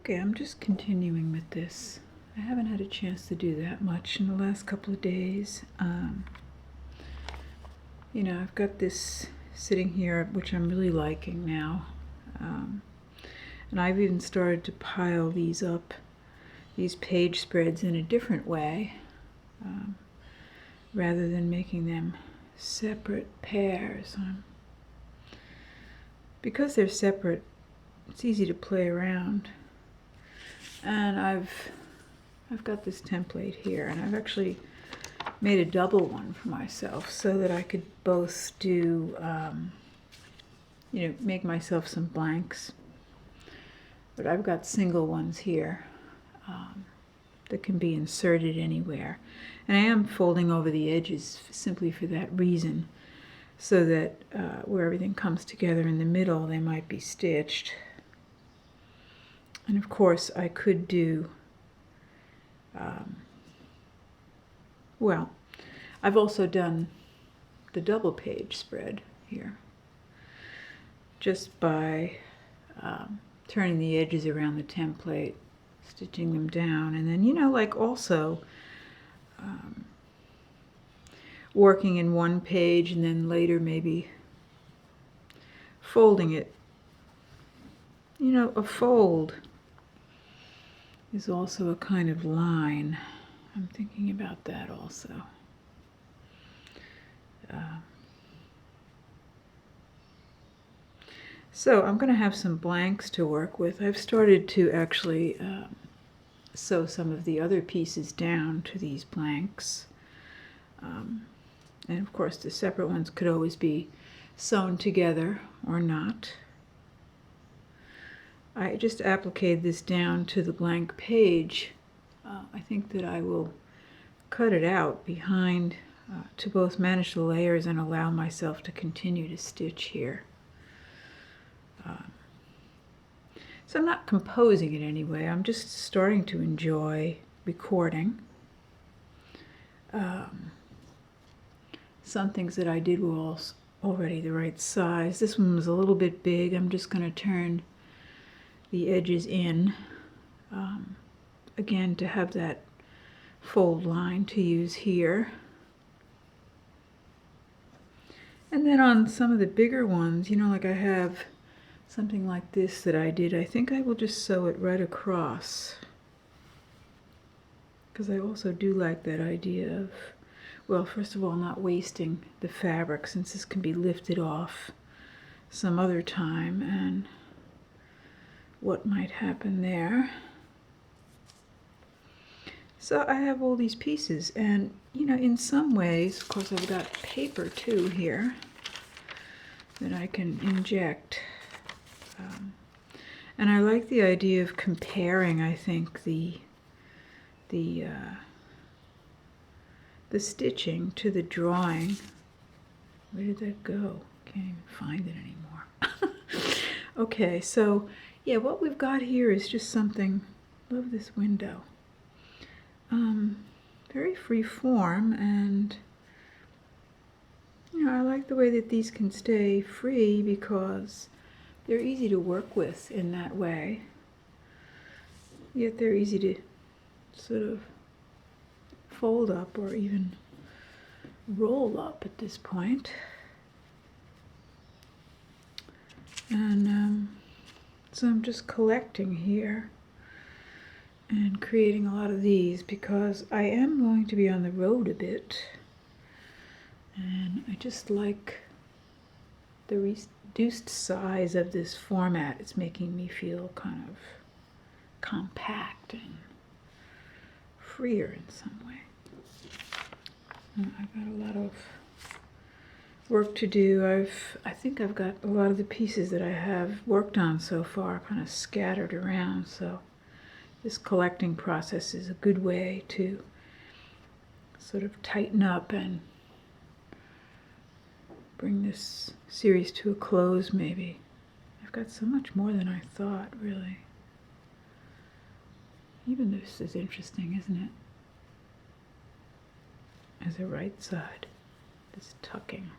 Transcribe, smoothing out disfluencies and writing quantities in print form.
Okay, I'm just continuing with this. I haven't had a chance to do that much in the last couple of days. I've got this sitting here, which I'm really liking now. And I've even started to pile these up, these page spreads, in a different way, rather than making them separate pairs. Because they're separate, it's easy to play around. And I've got this template here, and I've actually made a double one for myself so that I could both do, make myself some blanks. But I've got single ones here that can be inserted anywhere. And I am folding over the edges simply for that reason, so that where everything comes together in the middle, they might be stitched. And of course, I could do, I've also done the double page spread here, just by turning the edges around the template, stitching them down, and then, also working in one page and then later maybe folding it. A fold is also a kind of line. I'm thinking about that also. So I'm going to have some blanks to work with. I've started to actually sew some of the other pieces down to these blanks. And of course the separate ones could always be sewn together or not. I just appliqued this down to the blank page. I think that I will cut it out behind to both manage the layers and allow myself to continue to stitch here. So I'm not composing it anyway, I'm just starting to enjoy recording. Some things that I did were already the right size. This one was a little bit big. I'm just going to turn the edges in, again, to have that fold line to use here. And then on some of the bigger ones, like I have something like this that I did, I think I will just sew it right across, because I also do like that idea of, well, first of all, not wasting the fabric, since this can be lifted off some other time, and what might happen there. So I have all these pieces, and in some ways, of course, I've got paper too here that I can inject. And I like the idea of comparing, I think, the stitching to the drawing. Where did that go? Can't even find it anymore. Okay, so yeah, what we've got here is just something, love this window. Very free form, and I like the way that these can stay free because they're easy to work with in that way. Yet they're easy to sort of fold up or even roll up at this point. And so I'm just collecting here and creating a lot of these because I am going to be on the road a bit, and I just like the reduced size of this format. It's making me feel kind of compact and freer in some way. I've got a lot of work to do. I think I've got a lot of the pieces that I have worked on so far kind of scattered around, so this collecting process is a good way to sort of tighten up and bring this series to a close, maybe. I've got so much more than I thought, really. Even this is interesting, isn't it? As a right side, this tucking.